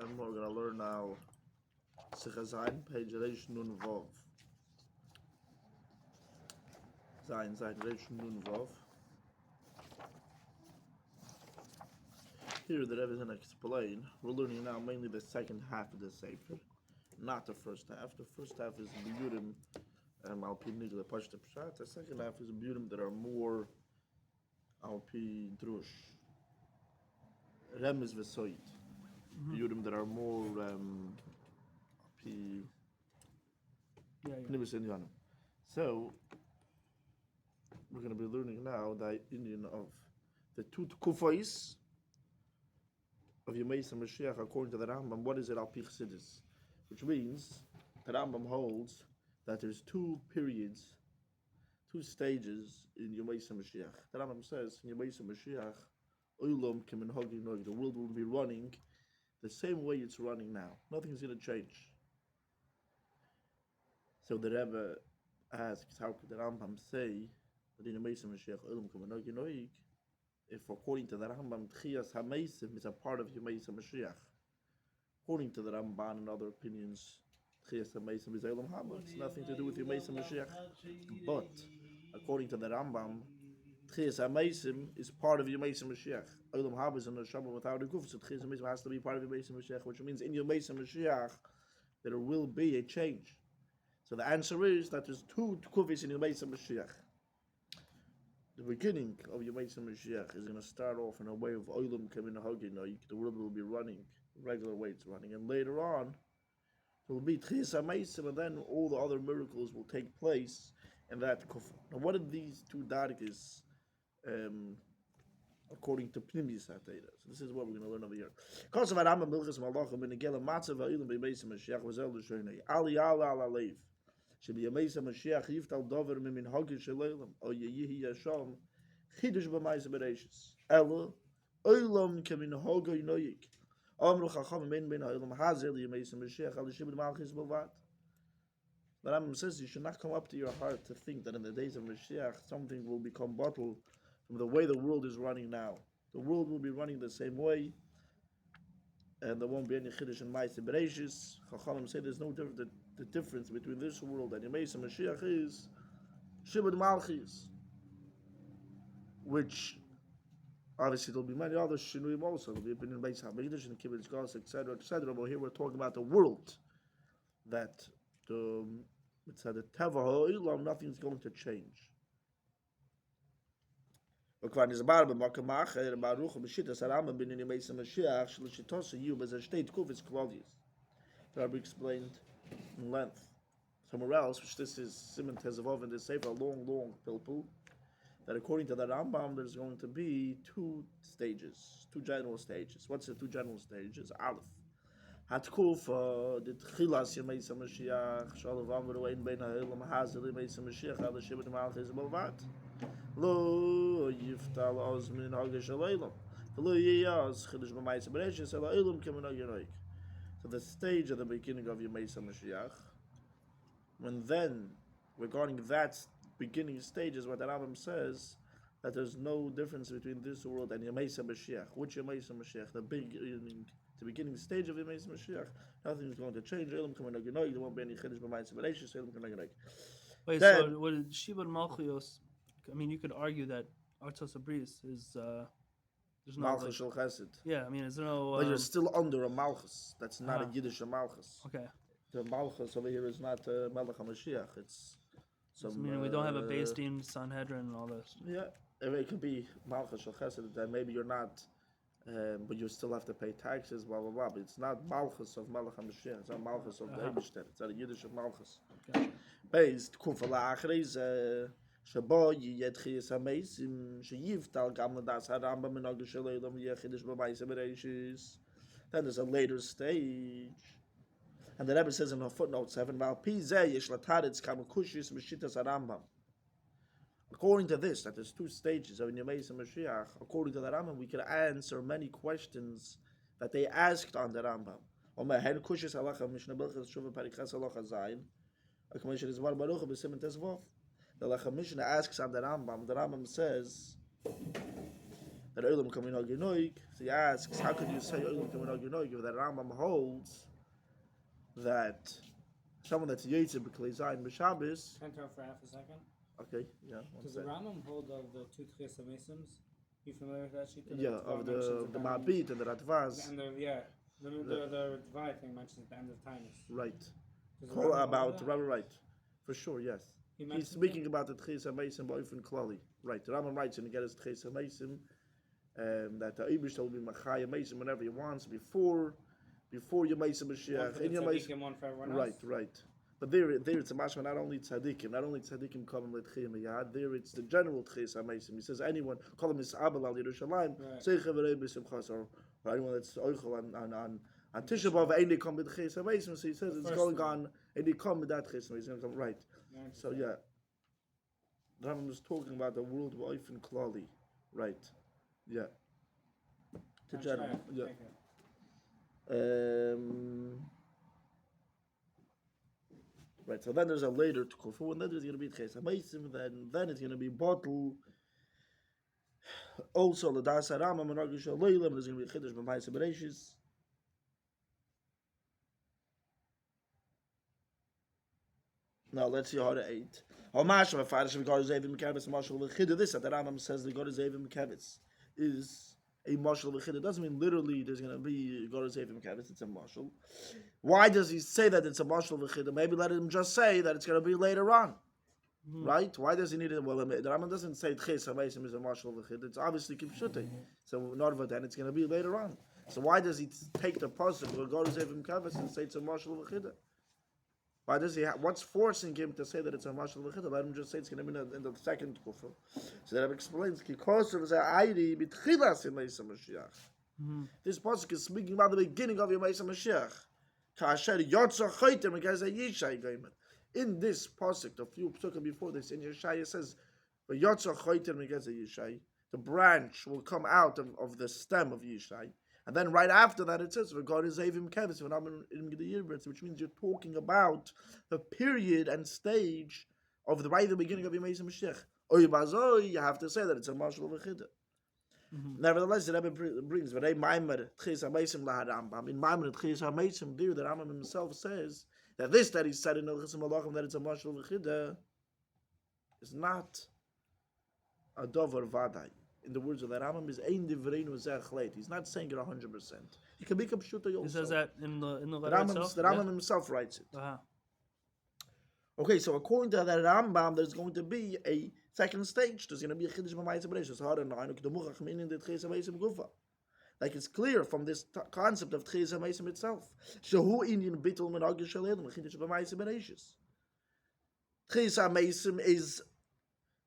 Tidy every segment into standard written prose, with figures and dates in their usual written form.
And we're going to learn now Sicha Zayin, page Reish Nun Vov. Zayin, Reish Nun Vov. Here the Rebbe is going to explain. We're learning now mainly the second half of the Sefer, not the first half. The first half is Biyurim, Al-Pi Nigla Pashta Pshat. The second half is Biyurim that are more Al-Pi Drush. Remez V'Soid. Biyurim that are more Al-Pi Pnimis Inyanim. So, we're going to be learning now the Indian of the two Kufais of Yemei Mashiach according to the Rambam. What is it, Al-Pi chadsidus? Which means the Rambam holds that there's two periods, two stages in Yemei Mashiach. The Rambam says in Yemei Mashiach, the world will be running the same way it's running now. Nothing's going to change. So the Rebbe asks, how could the Rambam say that in Yemei Mashiach, if according to the Rambam, Tchias HaMeisim is a part of Yemei Mashiach? According to the Ramban and other opinions, Tchias HaMeisim is Eilam Haba. It's nothing to do with Yemei Mashiach. But according to the Rambam, Tchias HaMeisim is part of Yemei Mashiach. Eilam Haba is in the Shabbat without a Kuf, so Tchias HaMeisim has to be part of Yemei Mashiach, which means in Yemei Mashiach there will be a change. So the answer is that there's two Kufis in Yemei Mashiach. The beginning of Yemei Mashiach is going to start off in a way of Olam Kamin Haginoik. The world will be running regular way it's running, and later on there will be Tchias HaMeisim, and then all the other miracles will take place in that Kufa. Now, what are these two darkes according to Pnimis HaTeira? So this is what we're going to learn over here. Ali Allah ala leiv. Should be Yemei Mashiach yiftal dover mimin hagir shleilam o yehi yasham chidush b'mayis bereishis ela olam kemin hagir noyik amru chacham min ben ha'olam hazel Yemei Mashiach al shibud malchis b'vad. The Rambam says you should not come up to your heart to think that in the days of Mashiach something will become bottled from the way the world is running now. The world will be running the same way, and there won't be any chiddush and ma'aseh bereishis. Chachamim say there's no difference. The difference between this world and Yemei Mashiach is shibud malchis, which obviously there'll be many other shinuyim also. There'll be a in Beis Hamikdash and Kibbutz Gas, etc., etc. But here we're talking about the world, that the teva ha'olam, nothing's going to change. וכבר נסבר במקום אחר, ברוך בשיטת הרמב"ם בעניין ימי המשיח, שלשיטתו יהיו בזה שתי תקופות כלליות. The Rabbi explained in length somewhere else, which this is Simon Tezavov in the Sefer, a long pilpul, that according to the Rambam, there's going to be two stages, two general stages. What's the two general stages? Aleph. Hatkufa, the Tchilas Yemei Mashiach, Shalav Amru Ein Ben Ha'olam Hazel Yemei Mashiach, Al Shibud Malchis B'Vad. Lo Yiftal Ozmin Hagir Shaleilam. Lo Yiyaz Chidush B'Mayis Bereishis, Ela Eilam Kemin Hagir. So the stage at the beginning of Yemei Mashiach, when then, regarding that beginning stage, is what the Rambam says, that there's no difference between this world and Yemei Mashiach. Which Yemei Mashiach? The beginning stage of Yemei Mashiach, nothing is going to change. There won't be any Chiddush B'Mayis Bereishis. Wait, so what is Shibud Malchios? I mean, you could argue that Artos Abris is there's no Malchus Shel Chesed. Yeah, I mean, is there no? But you're still under a Malchus. That's not a Yiddish Malchus. Okay. The Malchus over here is not Melech HaMashiach. It's some. I mean, we don't have a Beis Din, Sanhedrin, and all this. Yeah, it could be Malchus Shel Chesed. That maybe you're not, but you still have to pay taxes, blah blah blah. But it's not Malchus of Melech HaMashiach. It's not Malchus of the Eibishter. It's not a Yiddish Malchus. Gotcha. Based Kufa La'achreis. שבו יהיה תחיית המייסים שיבטל גם לדעת הרמב"ם מנהג של אילם יהיה חידוש במעשה בראשיס. Then there's a later stage. And the Rebbe says in footnote 7, ועל פי זה יש לתרץ כמה קושיות בשיטת הרמב"ם. According to this, that there's two stages of Yemei Mashiach, according to the Rambam, we can answer many questions that they asked on the Rambam. ומהן קושיות הלכה משנה בלכת שוב בפריקס הלכה זין, כמו שנזמר ברוך בסימן תזבוב. The Lechem Mishnah asks on the Rambam. The Rambam says that Olam Kaminag Yenoig. So he asks, how could you say Olam Kaminag Yenoig if that Rambam holds that someone that's Yetzer B'Klei Zayin B'Shabbos? Can I talk for half a second? Okay, yeah. Does the Rambam hold of the two Tchias HaMesim? You familiar with that sheet? Yeah, of the Ma'abit and the Ratvaz. And the Ravai thing mentions at the end of Tainus. Right. Right. For sure, yes. He's speaking about the Tchias HaMesim Ba'ofen Klali. Right. The Rambam writes in Geras Tchias HaMesim that the Eibush will be Machaya Mesim whenever he wants before your Mesim Mashiach. In your Mesim. One for everyone else. Right. But there it's a mashma, not only tzaddikim come and let chiyam yad. There it's the general tchias hamesim. He says anyone call him misabel al Yerushalayim, seicha v'rei b'simchas, or anyone that's oichel on Tisha B'av ain't come with tchias hamesim. So he says it's going on ain't come with that tchias hamesim. Right. So yeah, the Rambam was talking about the world ba'ofen klali. Right. Yeah. The general. Yeah. Right, so then there's a later to kufu, and then there's going to be tchias hamesim, then it's going to be bottle. Also, the das harama menagish aleilam. There's going to be chiddush b'mayis bereshis. Now let's see how to eat. How much of a farish we got is even mekavitz mashal v'chiddush. This that the Rambam says the God is even mekavitz is a mashal v'chiddush. It doesn't mean literally there's going to be God is even mekavitz. It's a mashal. Why does he say that it's a mashal v'chiddush? Maybe let him just say that it's going to be later on. Right? Why does he need it? Well, the Rambam doesn't say tchias hamesim is a mashal v'chiddush. It's obviously kipshuti. So not then it's going to be later on. So why does he take the pasuk where God is even mekavitz and say it's a mashal v'chiddush? Why does he? What's forcing him to say that it's a mashal v'chiddush? Let him just say it's going to be in the second kufa. So that explains because of the ayri b'tchilas in Meisa Mashiach. This pasuk is speaking about the beginning of your Meisa Mashiach. Kasher yotza chayter megazeh yishai gaimer. In this pasuk, a few psukim before this, in Yeshaya says, "Yotza chayter megazeh yishai." The branch will come out of the stem of Yishai. And then right after that it says, "God is Avim Kevis," which means you're talking about the period and stage of the right at the beginning of Yemei Mashiach. You have to say that it's a mashal v'chiddush. Nevertheless, the Rebbe brings V'rei Maimer Tchias HaMesim LaHarambam. In Maimer Tchias HaMesim, there the Rambam himself says that this that he said in Ilchis Malachim that it's a mashal v'chiddush is not a dover vadai. In the words of the Rambam, is ein divreinu zeh. He's not saying it 100%. He can be pshuta also. He says that in the letter itself. The Rambam himself writes it. Uh-huh. Okay, so according to that Rambam, there's going to be a second stage. There's going to be a chiddush b'mayis bereshis. Like it's clear from this concept of tchias hamesim itself. Shehu inyan bitul menagir shalelim chiddush b'mayis bereshis. Tchias hamesim is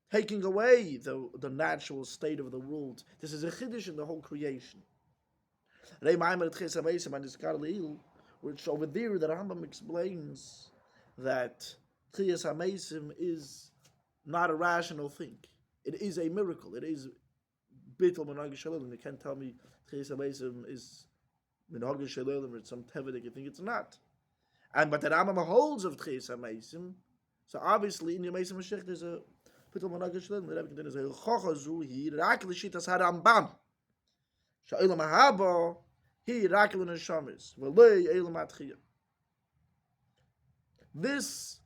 taking away the natural state of the world. This is a chiddush in the whole creation. Which over there the Rambam explains that tchias hamesim is not a rational thing. It is a miracle. It is bittul menagir shalelim. You can't tell me tchias hamesim is menagir shalelim or some tevedik. You think it's not. But the Rambam holds of tchias hamesim. So obviously in your Meisa Mashiach there's a Pitul Menagir Shalelim. The Rebbe continues, "Chochazu hi rak l'shitas harambam. Sha'olam haba hi rak l'neshamis. V'lei elam atchiyah." This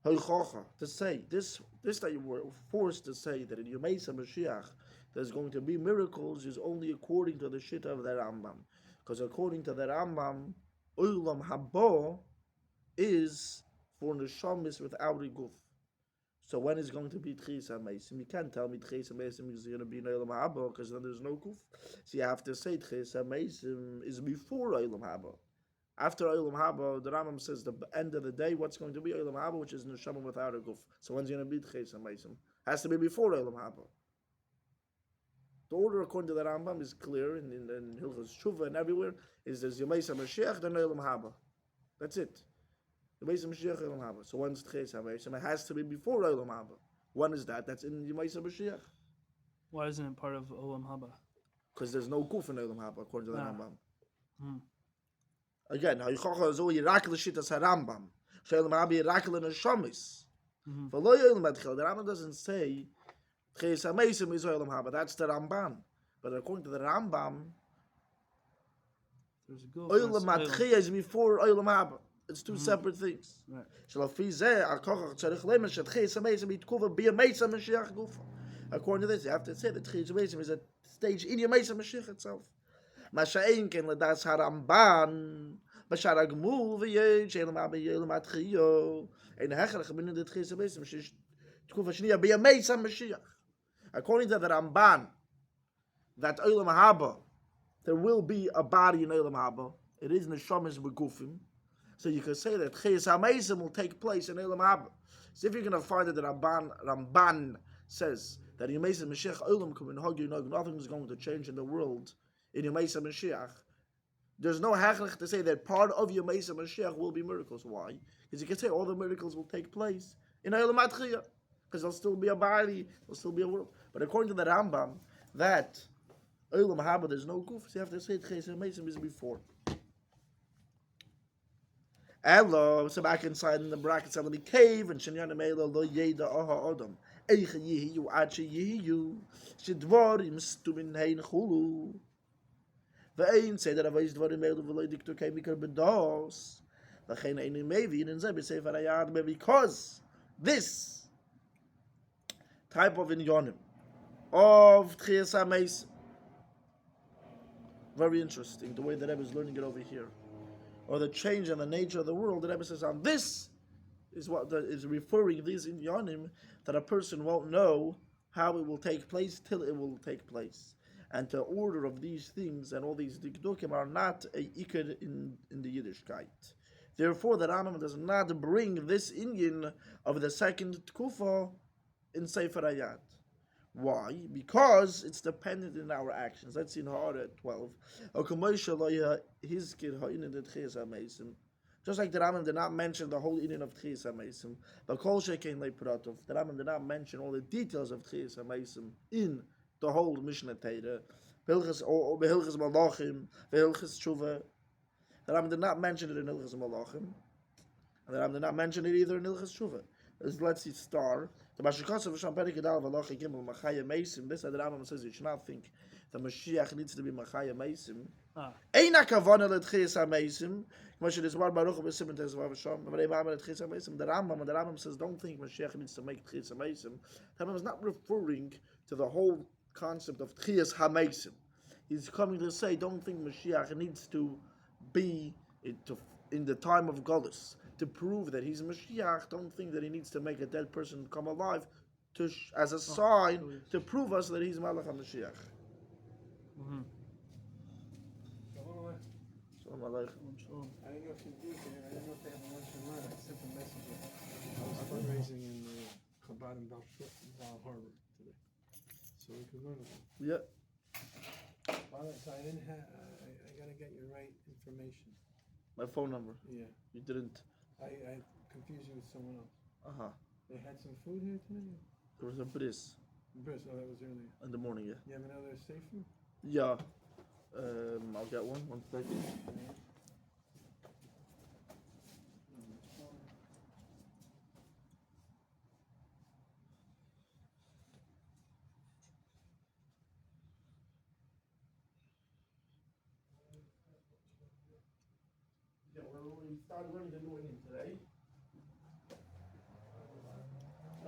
Hochocha to say this that you were forced to say that in your Meisa Mashiach there's going to be miracles is only according to the shita of the Rambam, because according to the Rambam, Olam haba is for neshamis without a guf. So when is going to be tchias hamesim? You can't tell me tchias hamesim is going to be in Olam haba because then there's no guf. So you have to say tchias hamesim is before Olam haba. After Olam haba, the Rambam says the end of the day, what's going to be Olam haba, which is neshama without a guf. So when's going to be tchias hamesim? Has to be before Olam haba. The order according to the Rambam is clear in Hilchos Tshuva and everywhere. Is there's Yemei Mashiach then Olam haba. That's it. So when's tchias hamesim? It has to be before Olam haba. When is that? That's in Yemei Mashiach. Why isn't it part of Olam haba? Because there's no kuf in Olam haba according to the Rambam. Again, Hayichocha is only Yirak l'shitas harambam. She'olam haba Yirak l'neshamis. The Rambam doesn't say tchias hamesim is Olam haba. That's the Ramban. But according to the Rambam, There's a go. Olam Atchiyah is before Olam Haba. It's two separate things. Right. According to this, you have to say that Tchiyas Mesim is a stage in your Mesa Mashiach itself. Masha'in ken ledas haramban, bashar agmul v'yed she'elam haba yelam atchiyo. Ein hechach bin the Tchiyas Mesim she's tkufa shniya be a Mesa Mashiach. According to the Ramban, that Olam Haba, there will be a body in Olam Haba. It is neshamas begufim. So you can say that Chiyas HaMeisim will take place in Olam Haba. So if you're going to find that the Ramban says that Yemesa Mashiach Olam Kum in Hagyu Nog, nothing is going to change in the world in Yemesa Mashiach, there's no hachlech to say that part of Yemesa Mashiach will be miracles. Why? Because you can say all the miracles will take place in Olam Atchiyah, because there'll still be a body, there'll still be a world. But according to the Rambam, that Olam Haba, there's no goof, so you have to say Chiyas HaMeisim is before. Elo, so back inside in the brackets, Elo cave and Shinyan Elo lo yeda aha adam. Eicha yihiyu achi yihiyu. Shidvarim stumin hein chulu. Ve'ein say that avais dvarim Elo v'lo diktor kei mikar bedos. V'chein eini mevi in zeh b'sefer hayad, because this type of inyonim of Tchiyas HaMeisim, very interesting the way that Rebbe is learning it over here. Or the change in the nature of the world, the Rebbe says, this is what is referring these inyanim, that a person won't know how it will take place till it will take place. And the order of these things and all these dikdukim are not a ikar in the Yiddishkeit. Therefore, the Rambam does not bring this inyan of the second tkufa in Sefer Hayat. Why? Because it's dependent in our actions. Let's see in Ha'ara 12. Just like the Rambam did not mention the whole inyan of Tchiyas HaMeisim, but Kol Shekein Le'Pratov, the Rambam did not mention all the details of Tchiyas HaMeisim in the whole Mishnah Torah, Behilchas Malachim, Behilchas Tshuva. The Rambam did not mention it in Hilchas Malachim, and the Rambam did not mention it either in Hilchas Tshuva. Let's see star. The Mashikos of Sham Perik Gedal Valachi Gimel Machaya Meisim. This the Rambam says you should not think the Moshiach needs to be Machaya Meisim. Eina Kavana L'Tchiyas HaMeisim. Moshe is war Baruch B'Simon Tezvav Sham. The Rambam says don't think Moshiach needs to make Tchiyas HaMeisim. The Rambam is not referring to the whole concept of Tchiyas HaMeisim. He's coming to say don't think Moshiach needs to be in the time of Golus. To prove that he's a Mashiach, don't think that he needs to make a dead person come alive as a sign to prove us that he's Malach HaMashiach. Shalom Aleichem. I didn't know if you do there. I didn't know if they have a lunch and learn. I sent a message. I was fundraising in Chabad in Val Harbor today, so we could learn about it. Yeah. Well, so I didn't have. I gotta get your right information. My phone number. Yeah. You didn't. I confused you with someone else. They had some food here today. There was a bris Bris, oh, that was earlier. in the morning, yeah. You have another safe food? Yeah. I'll get one. 1 second. Yeah, we started learning the new Indian today.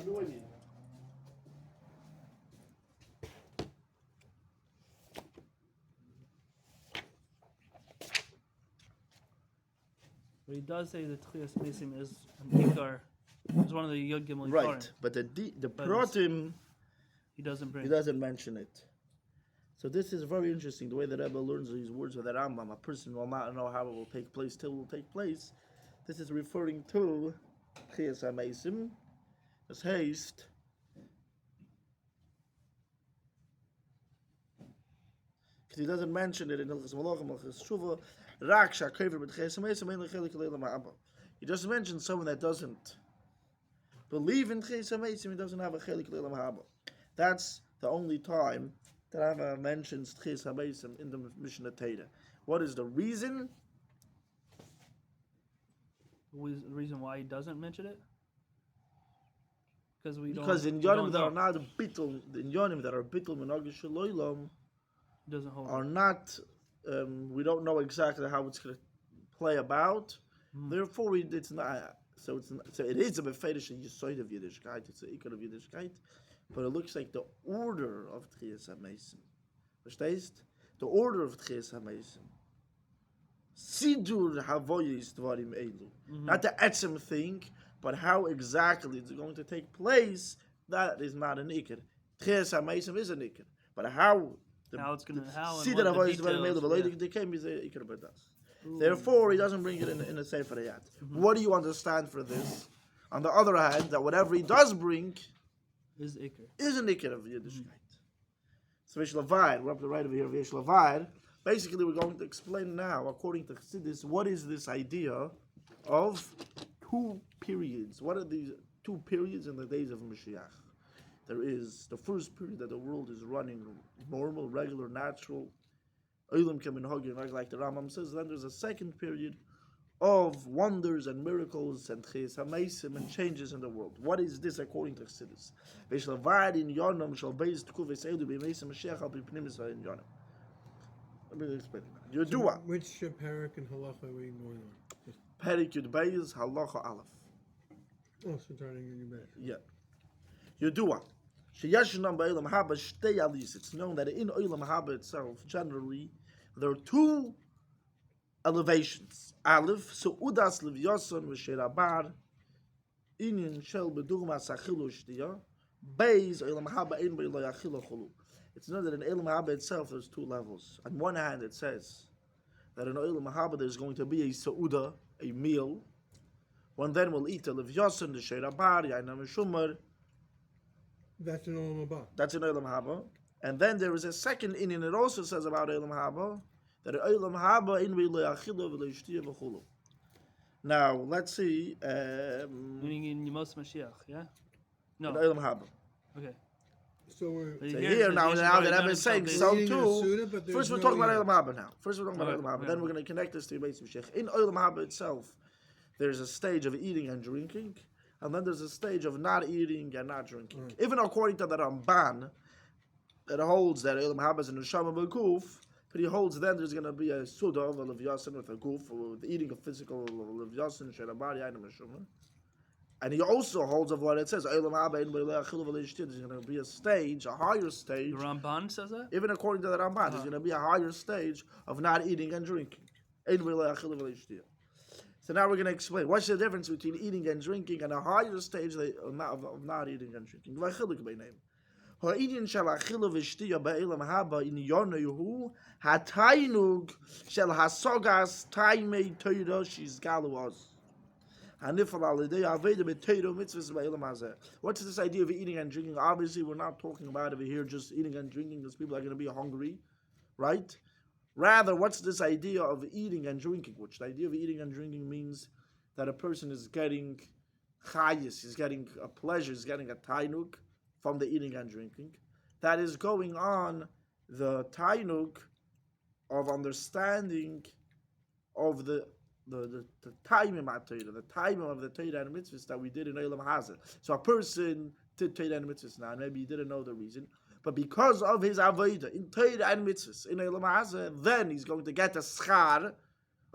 New Indian. But he does say that Tchiyas HaMeisim is an Ikar, is one of the Yud Gimel Right, Ikarim. but the Pratim, he doesn't bring. he doesn't mention it. So this is very interesting, the way the Rebbe learns these words with the Rambam. A person will not know how it will take place till it will take place. This is referring to Tchiyas HaMeisim, as haste. Because he doesn't mention it in Hilchas Malachim, Hilchas Tshuva. He just mentioned someone that doesn't believe in Tchiyas HaMeisim, he doesn't have a chelik leilam haba. That's the only time that Rambam mentions Tchiyas HaMeisim in the Mishnah Torah. What is the reason? The reason why he doesn't mention it? Because in Yonim that are not bittul, in Yonim that are bittul menagah shel olam, It doesn't hold. are not. We don't know exactly how it's going to play about. Therefore, it's not. So it is a befedish yisoid of Yiddishkeit. It's a ikar of Yiddishkeit, but it looks like the order of Tchias HaMeisim. Verstehst? The order of Tchias HaMeisim. Sidur havoyis dvarim elu. Not the etzem thing, but how exactly it's going to take place. That is not an ikar. Tchias HaMeisim is an ikar, but how it's gonna Sidur havoyis dvarim elu. But they came is a ikar b'das. Therefore, he doesn't bring it in a Sefer Hayat. What do you understand for this? On the other hand, that whatever he does bring is ikar. Is an ikar of Yiddishkeit. So Vish Levair, we're up to right over here, Vish Levair. Basically, we're going to explain now, according to chadsidus, what is this idea of 2 periods. What are these 2 periods in the days of Moshiach? There is the first period that the world is running normal, regular, natural, Olam Kemin like the Rambam says. Then there's a second period of wonders and miracles and Tchias HaMeisim and changes in the world. What is this according to chadsidus? Let me explain it. Yodua. Which parak and halacha are we going on? Perik Yud Beis Halacha Aleph. Oh, so turning in your back. Yeah. Yodua. Sheyeshnam ba'olam haba shtei alis. It's known that in olam haba itself, generally, there are 2 elevations. Aleph, Su'udas Livyason v'Sherabar, Inyan Shel Bedugma Sachilu Shtiya, Beis olam haba ein be'lo yachilu chulu. It's known that in olam haba itself, there's 2 levels. On one hand, it says that in olam haba there's going to be a Sa'uda, a meal. One then will eat a Livyason, the Sherabar, Yaina Meshumar. That's an olam haba. That's in Olam Haba. And then there is a second inyan. It also says about Olam Haba that Olam Haba in v'lo v'lo v'chulu. Now let's see. Meaning in Yemos Mashiach, yeah? No. In Olam Haba. Okay. So we're So here now that I've been saying so too. First we're talking about Olam Haba now. Then we're going to connect this to Yemos Mashiach. In Olam Haba itself, there's a stage of eating and drinking. And then there's a stage of not eating and not drinking. Right. Even according to the Ramban, that holds that Olam Haba is in the Neshama B'Guf, but he holds then there's going to be a Suda of a Levyasin with a Guf, with eating a physical Levyasin, Sherabar, Yaina Meshumah. And he also holds of what it says, Olam Haba in there's going to be a stage, a higher stage. The Ramban says that? Even according to the Ramban, there's going to be a higher stage of not eating and drinking. So now we're going to explain what's the difference between eating and drinking and a higher stage of not eating and drinking. Ha'idin shel achilu v'shtiya ba'olam haba in yonehu hatainug shel hasogas taimei Torah shizgalu oz. Hanifal alidei aveda b'Torah mitzvahs ba'olam hazeh. What's this idea of eating and drinking? Obviously, we're not talking about over here just eating and drinking because people are going to be hungry, right? Rather, what's this idea of eating and drinking? Which the idea of eating and drinking means that a person is getting chayis, he's getting a pleasure, he's getting a tainug from the eating and drinking. That is going on the tainug of understanding of the timing of Torah, the timing of the Torah and mitzvahs that we did in Olam Hazeh. So a person did Torah and mitzvahs now, maybe he didn't know the reason. But because of his avodah in Torah and mitzvahs in Olam Hazeh, then he's going to get a schar.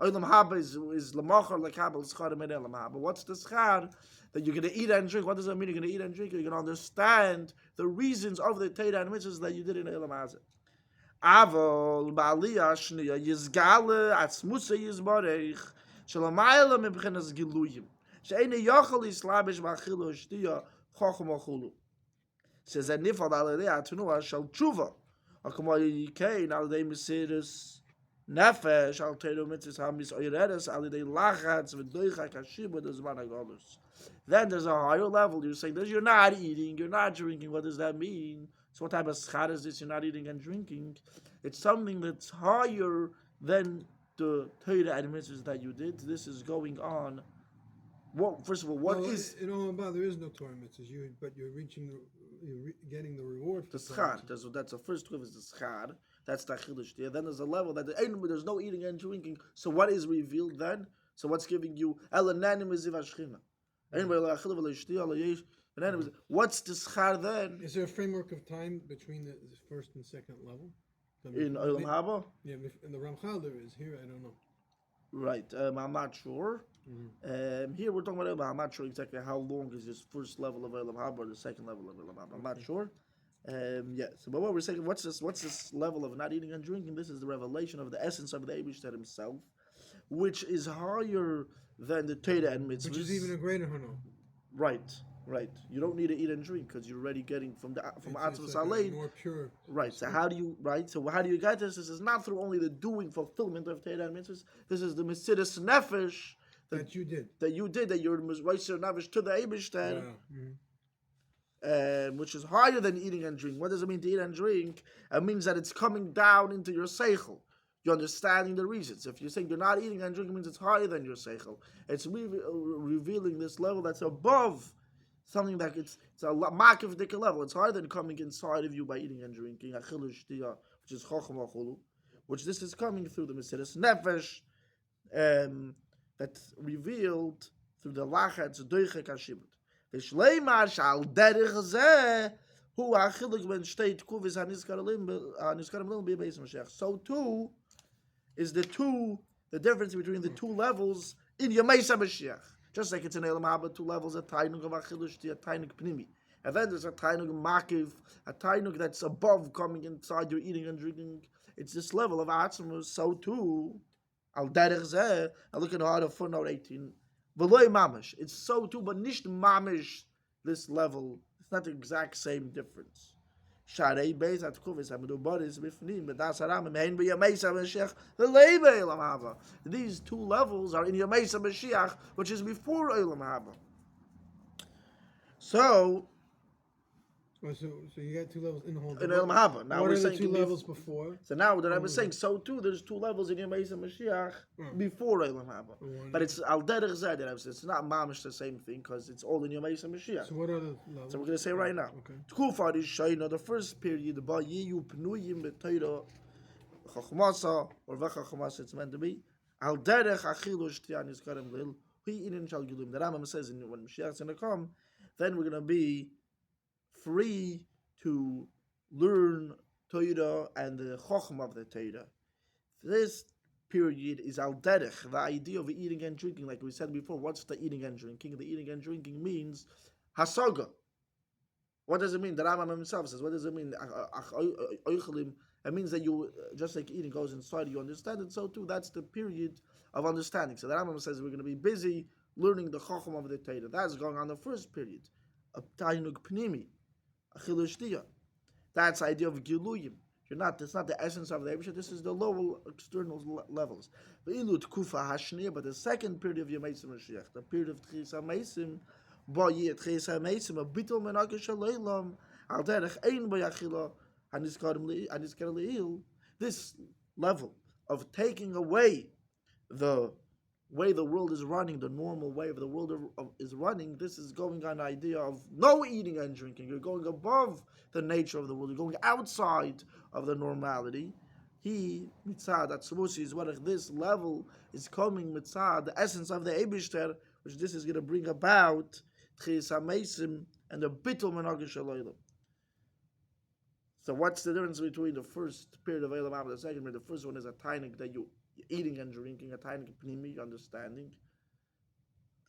Olam Haba is lemachar lekabel schar min Olam Haba. What's the schar? That you're going to eat and drink. What does that mean? You're going to eat and drink. You're going to understand the reasons of the Torah and mitzvahs that you did in Olam Hazeh. Avol ba'aliyah shniya yizgale atzmusa yizbarech shelamayla mebchenas giluyim she'ene yochel yislabish ba'achilu shtiya chochem achulu. Says that nifal alei atunua shal tshuva akamo yikein alei mesiris nefesh al Torah mitzvahs hamis oiredes alei lachatz v'doicha kashiba dezman hagalus. Then there's a higher level. You're saying that you're not eating, you're not drinking. What does that mean? So what type of schar is this? You're not eating and drinking. It's something that's higher than the Torah and mitzvahs that you did. This is going on. What? First of all, what is in Olam Haba? There is no Torah mitzvahs. But you're reaching getting the reward for the schar. That's the first one is the schar. That's the chiddush. Then there's a level that there's no eating and drinking. So what is revealed then? So what's giving you elananim is ivashchina. What's the schar then? Is there a framework of time between the first and second level? in Olam Haba? Yeah, in the Ramchal there is. Here, I don't know. Right. I'm not sure. Mm-hmm. Here we're talking about Olam Haba. I'm not sure exactly how long is this first level of Olam Haba or the second level of Olam Haba. I'm not sure. Yeah. So, but what we're saying, what's this level of not eating and drinking? This is the revelation of the essence of the Eibishter himself, which is higher than the Torah and mitzvahs. Which is even a greater honor. Right. You don't need to eat and drink because you're already getting from Atzvus Alein. More pure. Right. So how do you get this? This is not through only the doing fulfillment of Torah and mitzvahs. This is the Mesidus Nefesh that you did. That you're Mizraiser Nefesh to the Eibishter. Which is higher than eating and drinking. What does it mean to eat and drink? It means that it's coming down into your seichel. You're understanding the reasons. If you're saying you're not eating and drinking, it means it's higher than your seichel. It's revealing this level that's above something that it's a makiv dika level. It's higher than coming inside of you by eating and drinking. Which is chochma, which this is coming through the Mesidus Nefesh, that's revealed through the lachatz doichek hashibut. V'shleimar shal derech zeh hu hachiluk ben shtei tkuvis hanizkarim lim b'beis Moshiach. So too is the difference between the two levels in Yemei Mashiach. Just like it's in Olam Haba, two levels, a tainug of achilus, a tainug pnimi. And then there's a tainug makiv, a tainug that's above coming inside your eating and drinking. It's this level of atzmus. So too, al derech zeh, I look at the footnote 18. V'loi mamish. It's so too, but nicht mamish this level. It's not the exact same difference. Sharei beis at kuvis hamidubar is bifnim, but das haram mein b'yamei Mashiach v'lei b'Olam Haba. These two levels are in Yamei Mashiach, which is before Olam Haba. So you got two levels in the whole. In Olam Haba. Now what we're are saying the two levels before? So now that I was saying, so too, there's two levels in Yemei Mashiach before Olam Haba. But it's al derech zeh that I was saying. It's not mamish the same thing because it's all in Yemei Mashiach. So what are the levels? So we're going to say right now. Tkufa Rishayna, the first period, ba yiyu pnuyim b'Torah chachmasa or v'chachmasa it's meant to be al derech achilu shtiyan yizkarem lil hu inin shal gilim. The Rambam says when Mashiach's going to come, then we're going to be free to learn Torah and the Chochmah of the Torah. This period is al derech, the idea of eating and drinking. Like we said before, what's the eating and drinking? The eating and drinking means hasaga. What does it mean? The Rambam himself says, what does it mean? It means that you, just like eating goes inside, you understand it. So too, that's the period of understanding. So the Rambam says we're going to be busy learning the Chochmah of the Torah. That's going on the first period. A tainug pnimi. That's the idea of giluyim. It's not the essence of the Eibusha. This is the lower external levels. But the second period of Yemei Mashiach, the period of Tchis HaMeisim, Tchis HaMeisim, a bitul menakish haleilam, al derech ein bayachila, hanizkar leil. This level of taking away the way the world is running, the normal way of the world is running, this is going on the idea of no eating and drinking. You're going above the nature of the world. You're going outside of the normality. Mitzad, is what this level is coming, mitzad, the essence of the Eibishter, which this is going to bring about, Tchis HaMeisim, and the Bitul Menagish Halaylam. So what's the difference between the first period of Olam Haba and the second period? The first one is a tainik that you eating and drinking, a tainik pnimi, understanding.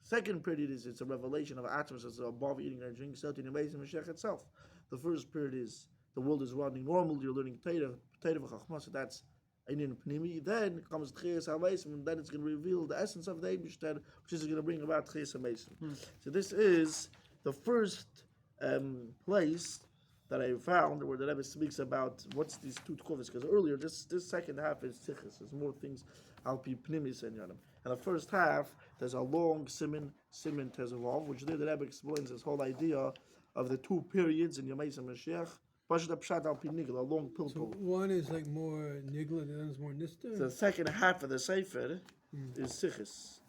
The second period it's a revelation of Atmos that's above eating and drinking, certainly in Yemei Mashiach itself. The first period is the world is running normal, you're learning Torah v'chachma, so that's in pnimi. Then comes Tchis HaMeisim, and then it's going to reveal the essence of the Eibishter, which is going to bring about Tchis HaMeisim. So this is the first place that I found where the Rebbe speaks about what's these two tkuvas, because earlier this second half is tichas. There's more things al pi pnimis and yanim. And the first half there's a long siman tezavov, which there the Rebbe explains this whole idea of the two periods in Yemei Mashiach. Pshat al pi nigla, a long pilpul. So one is like more nigla, the other is more nister. So the second half of the sefer is sichas.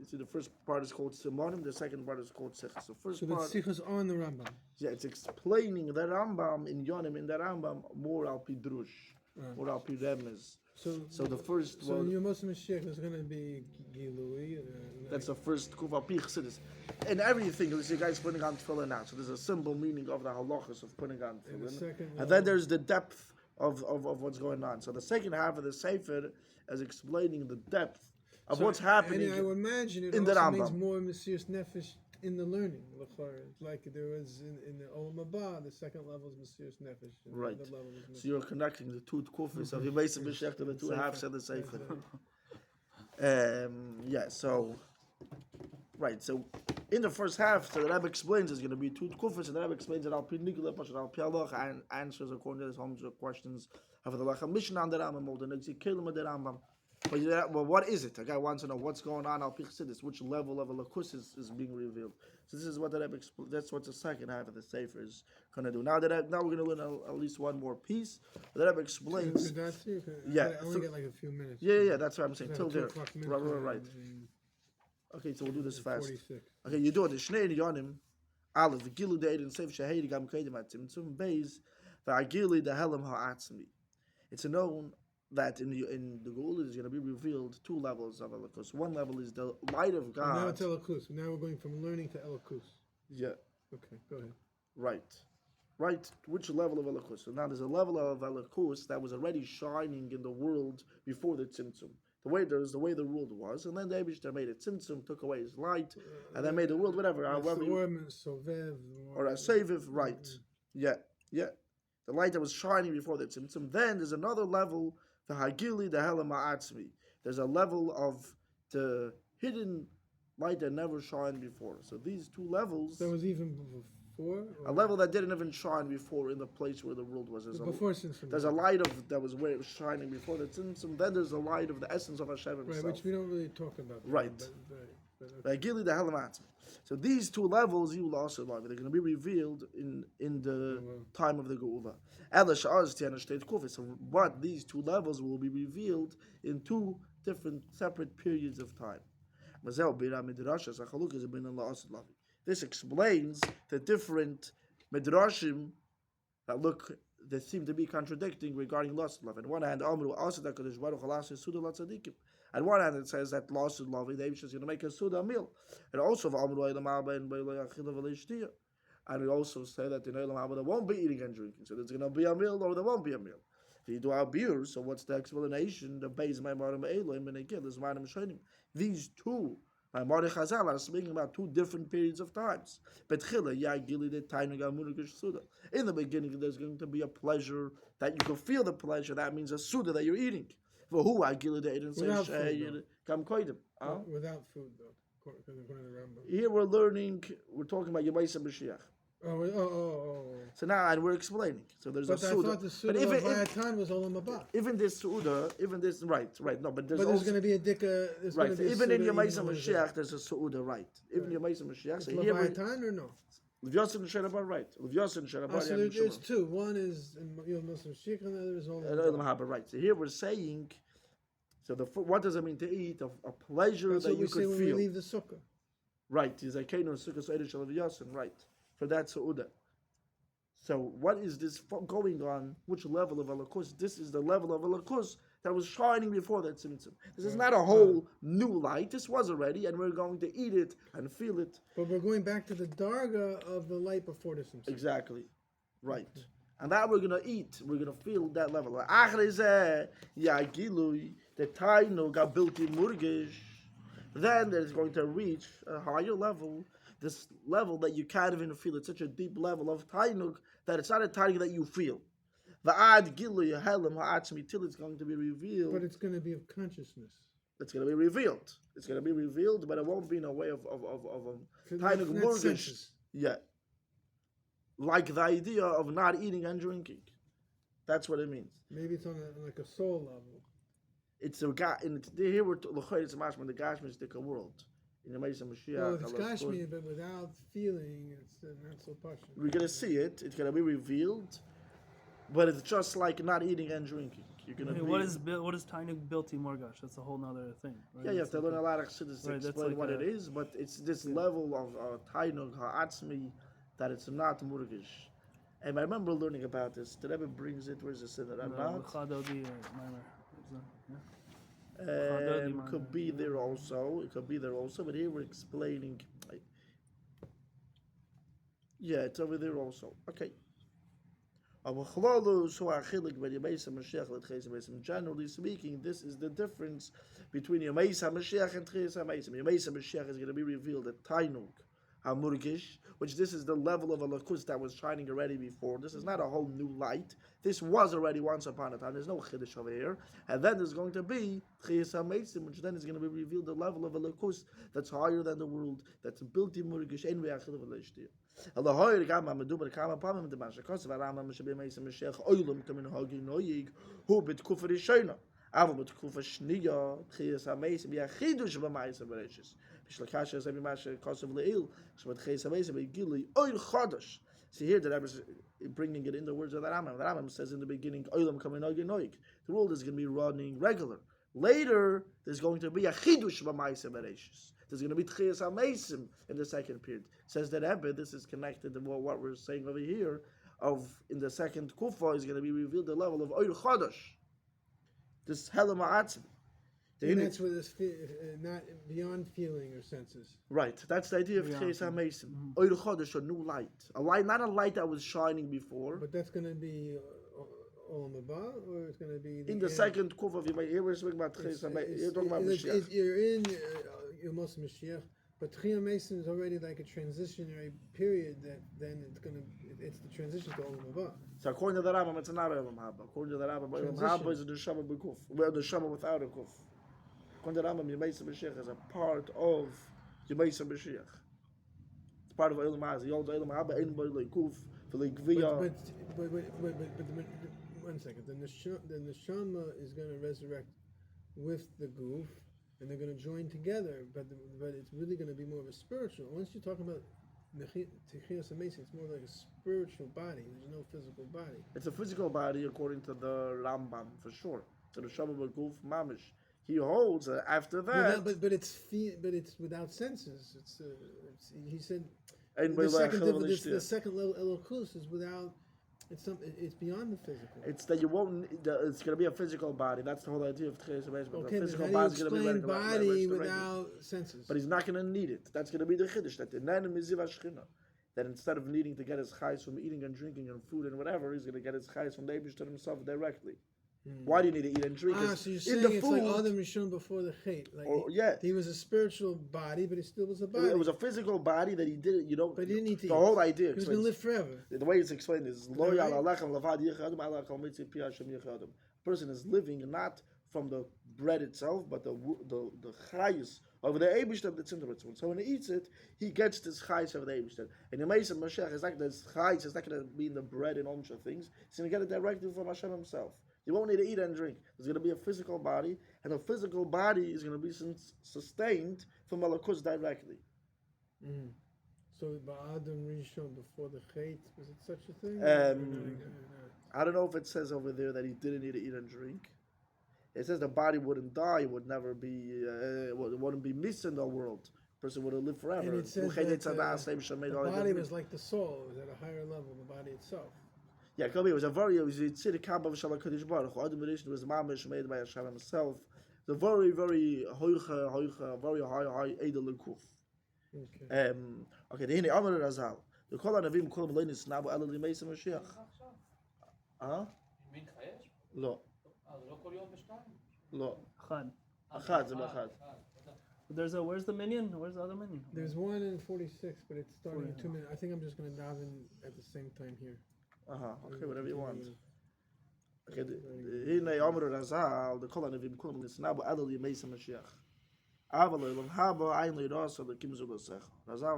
You see, the first part is called Simonim, the second part is called Sichas. The first part, the Sichas on the Rambam. Yeah, it's explaining the Rambam in Yonim, in the Rambam, more al pi drush, more al pi remez. So the first one. So in your Muslim Mashiach is going to be Gilui. That's the first Kuf al pi chassidus. And everything, you see guys putting on tefillin now. So there's a symbol meaning of the halachas of putting on tefillin. And then there's the depth of what's going on. So the second half of the Sefer is explaining the depth of what's happening. And I would imagine it in the also means Rambam. more Mesiras Nefesh in the learning. Like there was in the Olam Haba, the second level is Mesiras Nefesh. And Right. The level is So you're connecting the two tkufis of Yemei Mashiach to the two halves of the Sefer. So right. So in the first half, so the Rebbe explains there's going to be two tkufis, and the Rebbe explains that Al Pi Nikla, Pashat Al Pi Halacha, and answers according to his hundreds of questions of the Lacha Mishnah and the Rambam, or the next Kelim of the Rambam. But what is it? A guy wants to know what's going on Al Pi Chassidus, which level of a lakus is being revealed. So this is what the Rebbe explains. That's what the second half of the Sefer is going to do. Now we're going to learn at least one more piece. The Rebbe explains. I only get like a few minutes. Yeah. That's what I'm saying. Till there. 2 o'clock midnight Right. Okay, so we'll do this fast. 46. Okay, you do it. The Shnei Yonim, Aleph, Gilu Deid, Seif Shahedi Gam Kedim Atzimtzum, Beis, Va'agili the Helam Ha'atzmi. It's known that in the Geula is going to be revealed two levels of Elokus. One level is the light of God. Now it's Elokus. Now we're going from learning to Elokus. Yeah. Okay, go ahead. Right. Which level of Elokus? So now there's a level of Elokus that was already shining in the world before the Tzimtzum. The way the world was, and then the Eibishter made it tzimtzum, took away his light, and then made the world whatever. Or a seviv, right? Yeah. The light that was shining before the tzimtzum. Then there's another level, the hagili, the helam ha'atzmi. There's a level of the hidden light that never shined before. So these two levels. That was even before. A level that didn't even shine before in the place where the world was. There's a light that was where it was shining before the tzimtzum. Then there's a light of the essence of Hashem himself. Right, which we don't really talk about. Right. Gili the Halamat. So these two levels you will also love. They're going to be revealed in the time of the Geula. But these two levels will be revealed in two different separate periods of time. This explains the different midrashim that seem to be contradicting regarding lust love. On one hand, on one hand, it says that lust love, the Eibush is going to make a suda meal, and also and we also say that in Olam Haba there won't be eating and drinking, so there's going to be a meal or there won't be a meal. If you do our beer, so what's the explanation? The base my marim elohim and again there's marim shonim. These two. My Mari Chazal are speaking about two different periods of times. In the beginning, there's going to be a pleasure that you can feel the pleasure. That means a suda that you're eating. Without food, though. Here we're talking about Yemei Mashiach. So now, and we're explaining. So there's a suda. But I thought the suda of Vayatan was Olam Haba. Even this, right. No, but there's going to be a dikka. Right. Even in Yemei Mashiach, there's a suda, right? Even Yemei Mashiach. So here Vayatan or no? Levyasin and Sherabar, right? Levyasin and Sherabar. So there's two. One is Yom Mashiach, and the other is Olam Haba. Right. So here we're saying. So what does it mean to eat? A pleasure That's that you could feel. When we leave the sukkah. Right. Right. For that su'udah. So what is this going on? Which level of alakus? This is the level of alakus that was shining before that tzimtzum. This is not a whole new light. This was already, and we're going to eat it and feel it. But we're going back to the darga of the light before the tzimtzum. Exactly. Right. And that we're going to eat. We're going to feel that level. Then there's going to reach a higher level. This level that you can't even feel. It's such a deep level of tainug that it's not a tainug that you feel. Till it's going to be revealed. But it's going to be of consciousness. It's going to be revealed. It's going to be revealed, but it won't be in a way of tainug murgish. Yeah. Like the idea of not eating and drinking. That's what it means. Maybe it's on like a soul level. It's a guy. Here we're it's a mashma in the Gashmistic world. In the Mesa Moshiach. Well, it's Gashmi, but without feeling, it's not so passionate. We're gonna see it. It's gonna be revealed, but it's just like not eating and drinking. You're gonna. What is Tainug Bilti Morgash? That's a whole nother thing. Right? Yeah, you have to learn a lot of chadsidus to explain what it is, but it's this level of Tainug Ha'atzmi that it's not Murgish. And I remember learning about this. The Rebbe brings it. Where's the in it? Could be there also. It could be there also. But here we're explaining. Yeah, it's over there also. Okay. Generally speaking, this is the difference between Yemeis HaMashiach and Tchias HaMeisim. Yemeis HaMashiach is going to be revealed at Tainug HaMurgish, which this is the level of a lakus that was shining already before. This is not a whole new light. This was already once upon a time. There's no Chiddush over here. And then there's going to be Tchias HaMeisim, which then is going to be revealed the level of a lakus that's higher than the world, that's built in Murgish, and Reachil of Aleshtir. Allah gama meduber kama pamim de mashe kosev arama mishbe meisem mishech oilum kamin hagi noyig hu bit kufer shayna avo bit kufer shniya tchias hameisem ya chidush be meisem bereches bishlakash ze be mashe kosev leil shvat tchias hameisem be gili oil chadash. See here that I was bringing it in the words of the Rambam. The Rambam says in the beginning oilum kamin hagi noyig, the world is going to be running regular. Later there's going to be a chidush be meisem bereches. There's going to be Tchias HaMeisim in the second period. Says that Ebbe, this is connected to what we're saying over here, of in the second Kufa is going to be revealed the level of Oir Chodosh. This Helam Ha'atzim. And that's where this not beyond feeling or senses. Right, that's the idea of Tchias HaMeisim. Oir Chodosh, a new light. A light, not a light that was shining before. But that's going to be Olam Haba, or it's going to be... In the second Kufa, here we're speaking about Tchias HaMeisim. You're talking about Moshiach. You're in... Most Mashiach, but Tchias Mason is already like a transitionary period that then it's the transition to Olam Haba. So according to the Rambam, it's not Olam Haba. According to the Rambam, Olam Haba is the Neshama b'Kuf, where the Neshama without a Kuf. According to the Rambam, Yemeis Mashiach is a part of Yemeis Mashiach. It's part of Olam Haba. The old Olam Haba ain't by the Kuf for the Gviya. But one second. The Neshama is going to resurrect with the Guf. And they're going to join together, but it's really going to be more of a spiritual. Once you're talking about Tchias HaMeisim, it's more like a spiritual body. There's no physical body. It's a physical body according to the Rambam, for sure. To the Shabbat B'Guf Mamish. He holds after that. But it's without senses. He said the second level Elokus is without. It's beyond the physical. It's that you won't. It's going to be a physical body. That's the whole idea of Tchias HaMeisim. Okay, the physical but how do you explain body without senses? But he's not going to need it. That's going to be the chiddush. That instead of needing to get his chayes from eating and drinking and food and whatever, he's going to get his chayes from the Eibishter himself directly. Why do you need to eat and drink? So you're saying it's like Adam Rishon before the Chet. He was a spiritual body, but he still was a body. It was a physical body that he did. But he didn't need to the eat. whole idea. He was going to live forever. The way it's explained is a person is living not from the bread itself, but the chayes of the Eibishter that's in the ritual. So when he eats it, he gets this chayes of the Eibishter. And the Mesa Mashiach is like this chayes is not going to be in the bread and all kinds of things. He's going to get it directly from Hashem himself. You won't need to eat and drink. There's going to be a physical body, and the physical body is going to be sustained from Malakus directly. So, Adam Rishon before the Chet, was it such a thing? I don't know if it says over there that he didn't need to eat and drink. It says the body wouldn't die, would never be, wouldn't be missed in the world. The person would have lived forever. And it says that the body was like the soul. It was at a higher level, the body itself. Yeah, it was a very, it was a tziddik of Shalom Kadosh Baruch Hu. Adam Rishon was mamish made by Hashem himself. The very, very very high edel lekuf. Okay, the hine Amar Razal. The kol anavim kol melenis nabu alel Yemeis Mashiach. Huh? Lo. Lo. Achad. Where's the minion? Where's the other minion? There's one in 46, but it's starting in 2 minutes. I think I'm just going to dive in at the same time here. Okay, whatever you want. Okay, hine Amar Razal. The kol anavim kol melenis nabu alel Yemeis Mashiach. Razal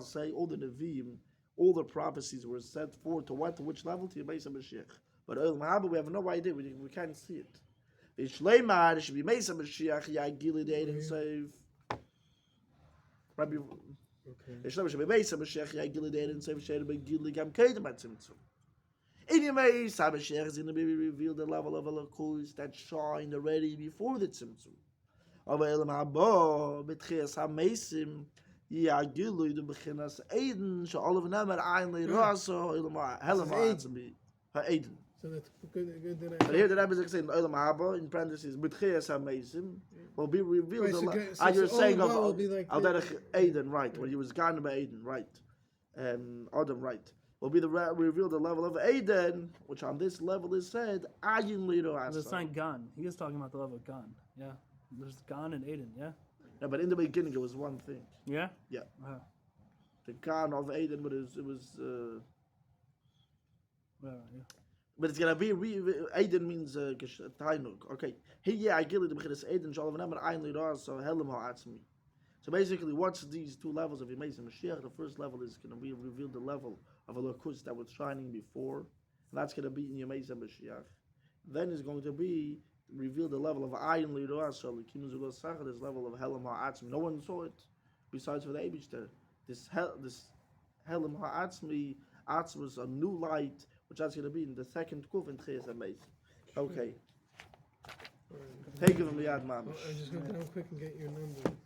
say all the Nevi'im, all the prophecies were set forth to what? To which level? To Yemeis Mashiach. But Olam Haba, we have no idea. We can't see it. It should be Yemeis Mashiach. Yagili they didn't save. Rabbi. It should be Yemeis Mashiach. Yagili they didn't save. Shade be Gili Gam Kedem at Tzimtzum. In Yemeis Mashiach is going to be revealed the level of Elokus that shined already before the Tzimtzum. Aber Olam Haba mit Tchias HaMeisim Yagili the Bechinas Eden. So all of them are Ein Raso Olam Helam Ha'atzmi Ha'eden. So that's good that But here the Rebbe is saying Olam Haba in parentheses with Tchias HaMeisim will be revealed. You're saying of Al Derech Eden, right? When he was gone by Eden, right? Adam, right? will be reveal the level of Eden, which on this level is said Ayin Lido There's Asa. not Gan. He is talking about the level of Gan. Yeah. There's Gan and Aiden. Yeah. Yeah, but in the beginning it was one thing. Yeah. Yeah. Uh-huh. The Gan of Eden, but it was Yeah. but it's gonna be Eden means Tainuk. Okay. Here I give it the Bechidas Eden Shalav Nemer Ayin Lido Asa Helim Ha'atzmi. So basically, what's these two levels of Yemei Mashiach? The first level is going to be revealed the level of a Lakus that was shining before, and that's going to be in Yemei Mashiach. Then is going to be revealed the level of Ayin Liroah, so this level of Helam Ha'atzmi. No one saw it besides for the Eibishter. This Helam Ha'atzmi, Atzmi, a new light, which that's going to be in the second Kuf in Tchias Yemei. Okay. Take it from the Yad Mamish. I'm just going to go quick and get your number.